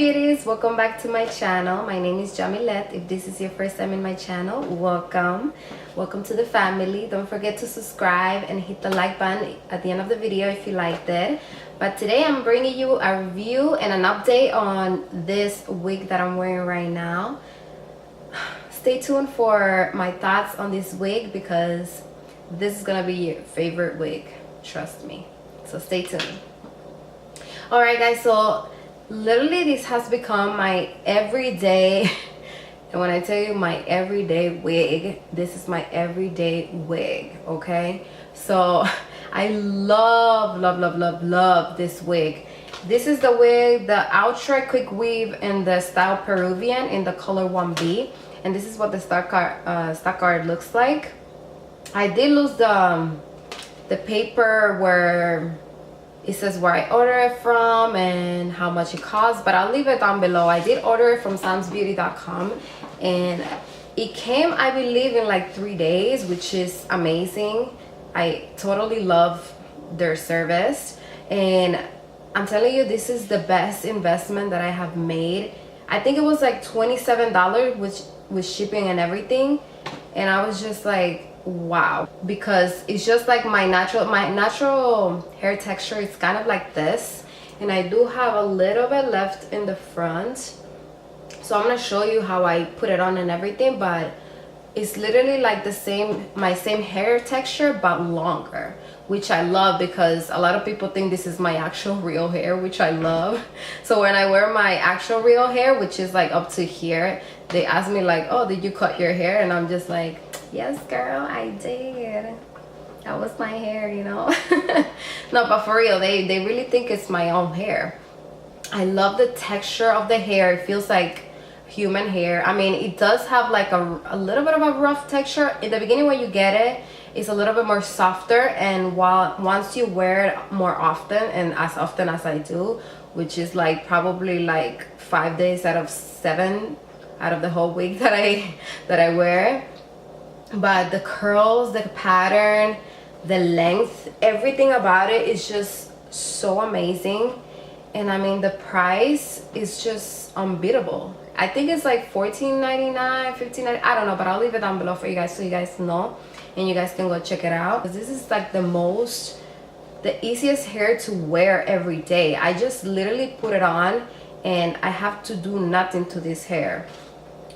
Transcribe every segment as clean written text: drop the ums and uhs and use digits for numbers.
beauties, welcome back to my channel. My name is Jamilet. If this is your first time in my channel, welcome to the family. Don't forget to subscribe and hit the like button at the end of the video if you liked it. But today I'm bringing you a review and an update on this wig that I'm wearing right now. Stay tuned for my thoughts on this wig because this is gonna be your favorite wig, trust me. So stay tuned. Alright guys, so literally this has become my everyday, and when I tell you my everyday wig, this is my everyday wig, okay? So I love this wig. This is the wig, the Ultra Quick Weave in the style Peruvian in the color 1B, and this is what the stock card looks like. I did lose the paper where it says where I order it from and how much it costs, but I'll leave it down below. I did order it from samsbeauty.com and it came, I believe, in like 3 days, which is amazing. I totally love their service, and I'm telling you, this is the best investment that I have made. I think it was like $27 with shipping and everything, and I was just like, wow, because it's just like my natural hair texture. It's kind of like this, and I do have a little bit left in the front, so I'm gonna show you how I put it on and everything. But it's literally like my same hair texture but longer, which I love because a lot of people think this is my actual real hair, which I love. So when I wear my actual real hair, which is like up to here, they ask me like, oh, did you cut your hair? And I'm just like, yes girl, I did. That was my hair, you know. No, but for real, they really think it's my own hair. I love the texture of the hair. It feels like human hair. I mean, it does have like a little bit of a rough texture in the beginning. When you get it, it's a little bit more softer, and once you wear it more often, and as often as I do, which is like probably like 5 days out of 7 out of the whole week that I wear. But the curls, the pattern, the length, everything about it is just so amazing. And I mean, the price is just unbeatable. I think it's like $14.99, $15.99, I don't know, but I'll leave it down below for you guys so you guys know, and you guys can go check it out. This is like the easiest hair to wear every day. I just literally put it on and I have to do nothing to this hair.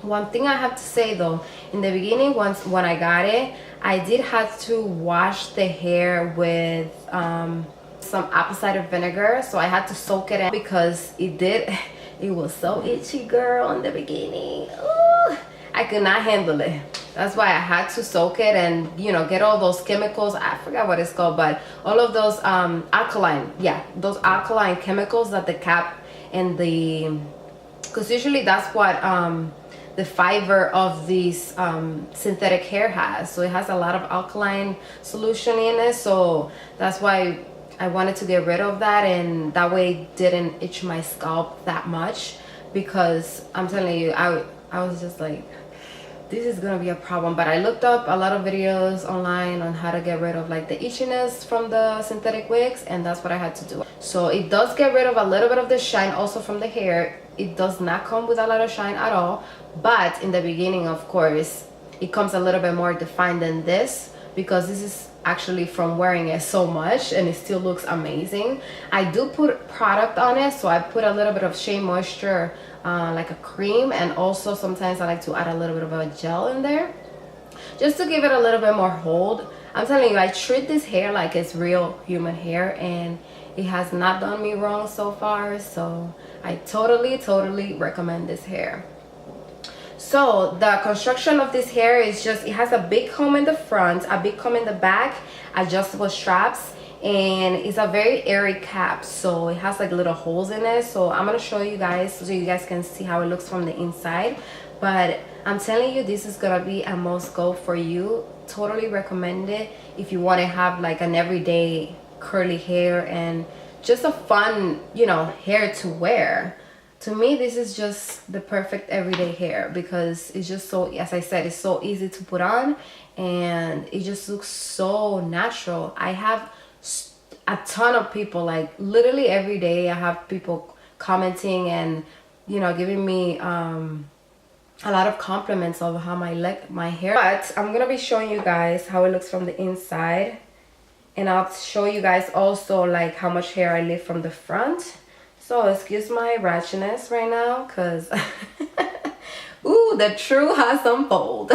One thing I have to say though, in the beginning, when I got it, I did have to wash the hair with some apple cider vinegar. So I had to soak it in because it was so itchy, girl, in the beginning. Ooh, I could not handle it. That's why I had to soak it and, you know, get all those chemicals. I forgot what it's called, but all of those those alkaline chemicals that the cap and because usually that's what the fiber of this synthetic hair has. So it has a lot of alkaline solution in it, so that's why I wanted to get rid of that, and that way it didn't itch my scalp that much. Because I'm telling you, I was just like, this is gonna be a problem. But I looked up a lot of videos online on how to get rid of like the itchiness from the synthetic wigs, and that's what I had to do. So it does get rid of a little bit of the shine also from the hair. It does not come with a lot of shine at all, but in the beginning, of course, it comes a little bit more defined than this, because this is actually from wearing it so much, and it still looks amazing. I do put product on it, so I put a little bit of Shea Moisture, like a cream, and also sometimes I like to add a little bit of a gel in there just to give it a little bit more hold. I'm telling you, I treat this hair like it's real human hair, and it has not done me wrong so far. So I totally recommend this hair. So the construction of this hair is just, it has a big comb in the front, a big comb in the back, adjustable straps, and it's a very airy cap, so it has like little holes in it. So I'm gonna show you guys so you guys can see how it looks from the inside. But I'm telling you, this is gonna be a must go for you. Totally recommend it if you want to have like an everyday curly hair and just a fun, you know, hair to wear. To me, this is just the perfect everyday hair because it's just so, as I said, it's so easy to put on and it just looks so natural. I have a ton of people, like literally every day I have people commenting and you know, giving me a lot of compliments of how my hair. But I'm gonna be showing you guys how it looks from the inside, and I'll show you guys also like how much hair I leave from the front. So excuse my ratchetness right now, because ooh, the truth has unfold.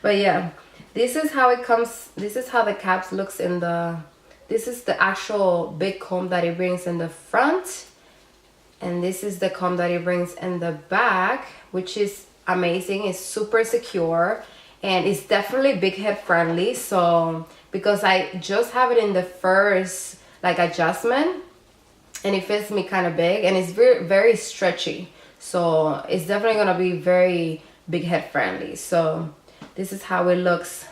But yeah, this is how it comes. This is how the caps looks in the, this is the actual big comb that it brings in the front, and this is the comb that it brings in the back, which is amazing. It's super secure, and it's definitely big head friendly. So because I just have it in the first like adjustment, and it fits me kind of big, and it's very stretchy, so it's definitely gonna be very big head friendly. So this is how it looks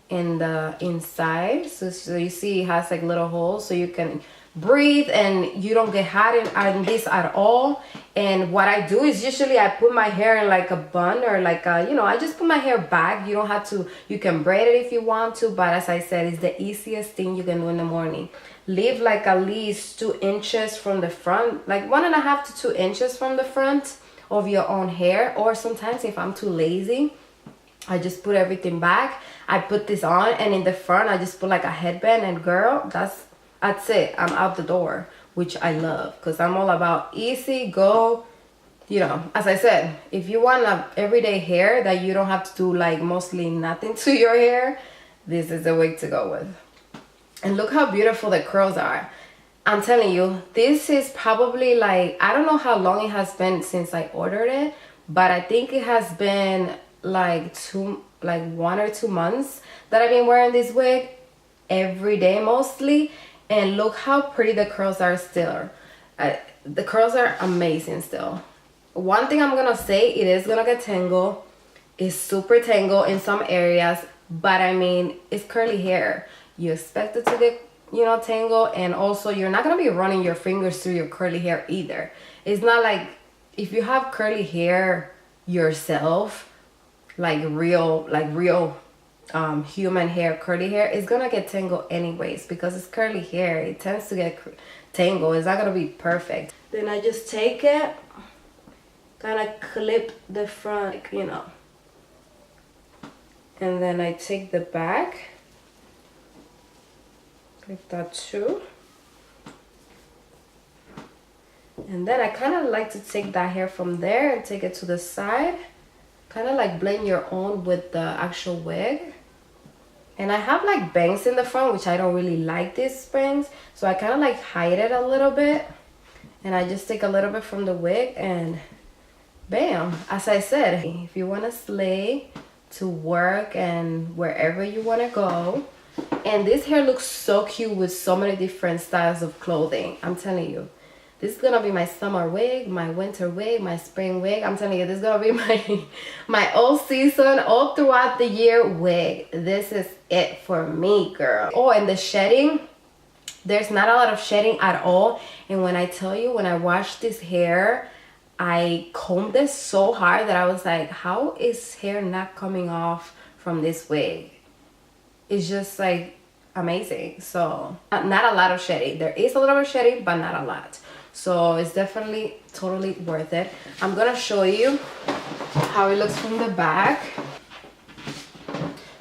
in the inside. So you see it has like little holes, so you can breathe and you don't get hot in this at all. And what I do is usually I put my hair in like a bun, or like a, you know, I just put my hair back. You don't have to, you can braid it if you want to, but as I said, it's the easiest thing you can do in the morning. Leave like at least 2 inches from the front, like 1.5 to 2 inches from the front of your own hair. Or sometimes if I'm too lazy, I just put everything back. I put this on, and in the front I just put like a headband, and girl, that's it. I'm out the door, which I love, because I'm all about easy go. You know, as I said, if you want a everyday hair that you don't have to do like mostly nothing to your hair, this is the wig to go with. And look how beautiful the curls are. I'm telling you, this is probably like, I don't know how long it has been since I ordered it, but I think it has been like 1 or 2 months that I've been wearing this wig every day mostly. And look how pretty the curls are still. The curls are amazing still. One thing I'm gonna say, it is gonna get tangled. It's super tangled in some areas, but I mean, it's curly hair. You expect it to get, you know, tangled, and also you're not gonna be running your fingers through your curly hair either. It's not like, if you have curly hair yourself, like real human hair, curly hair, is gonna get tangled anyways, because it's curly hair. It tends to get tangled. It's not gonna be perfect. Then I just take it, kind of clip the front, you know, and then I take the back, clip that too, and then I kind of like to take that hair from there and take it to the side, kind of like blend your own with the actual wig. And I have like bangs in the front, which I don't really like these bangs, so I kind of like hide it a little bit, and I just take a little bit from the wig, and bam. As I said, if you want to slay to work and wherever you want to go, and this hair looks so cute with so many different styles of clothing. I'm telling you, this is gonna be my summer wig, my winter wig, my spring wig. I'm telling you, this is gonna be my all season, all throughout the year wig. This is it for me, girl. Oh, and the shedding, there's not a lot of shedding at all. And when I tell you, when I washed this hair, I combed it so hard that I was like, how is hair not coming off from this wig? It's just like amazing. So not a lot of shedding. There is a little bit of shedding, but not a lot. So it's definitely totally worth it. I'm gonna show you how it looks from the back.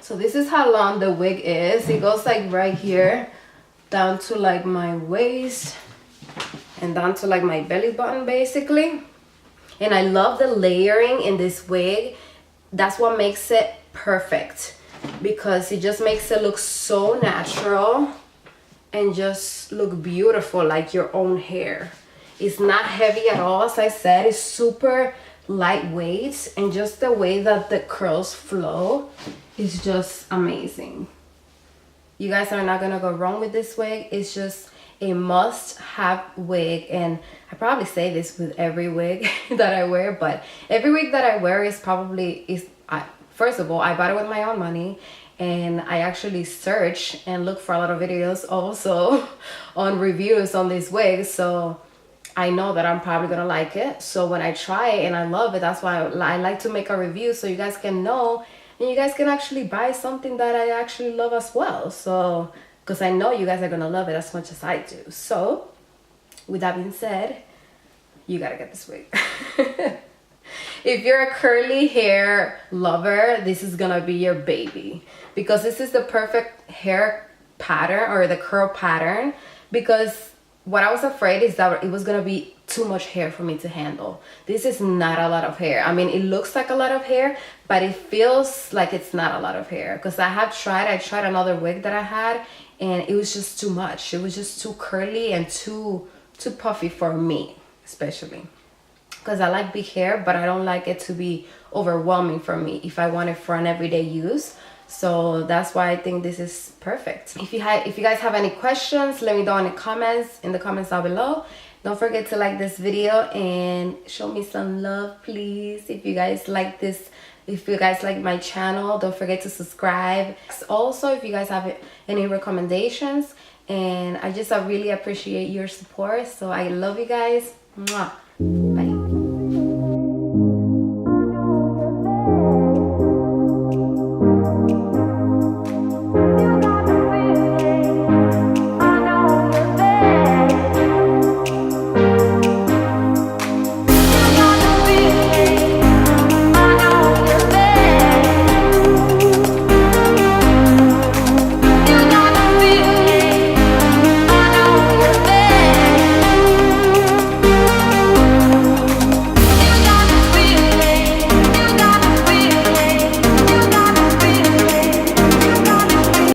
So this is how long the wig is. It goes like right here down to like my waist and down to like my belly button basically. And I love the layering in this wig. That's what makes it perfect, because it just makes it look so natural and just look beautiful, like your own hair. It's not heavy at all. As I said, it's super lightweight, and just the way that the curls flow is just amazing. You guys are not gonna go wrong with this wig. It's just a must-have wig, and I probably say this with every wig that I wear, but every wig that I wear is probably first of all, I bought it with my own money, and I actually search and look for a lot of videos also on reviews on these wigs, so I know that I'm probably gonna like it. So when I try it and I love it, that's why I like to make a review, so you guys can know, and you guys can actually buy something that I actually love as well. So because I know you guys are gonna love it as much as I do. So with that being said, you gotta get this wig. If you're a curly hair lover, this is gonna be your baby, because this is the perfect hair pattern, or the curl pattern, because what I was afraid is that it was gonna be too much hair for me to handle. This is not a lot of hair. I mean, it looks like a lot of hair, but it feels like it's not a lot of hair, because I tried another wig that I had, and it was just too much. It was just too curly and too puffy for me, especially because I like big hair, but I don't like it to be overwhelming for me if I want it for an everyday use. So that's why I think this is perfect. If you guys have any questions, let me know in the comments down below. Don't forget to like this video and show me some love, please. If you guys like this, if you guys like my channel, don't forget to subscribe. Also, if you guys have any recommendations, and I really appreciate your support. So I love you guys. Mwah.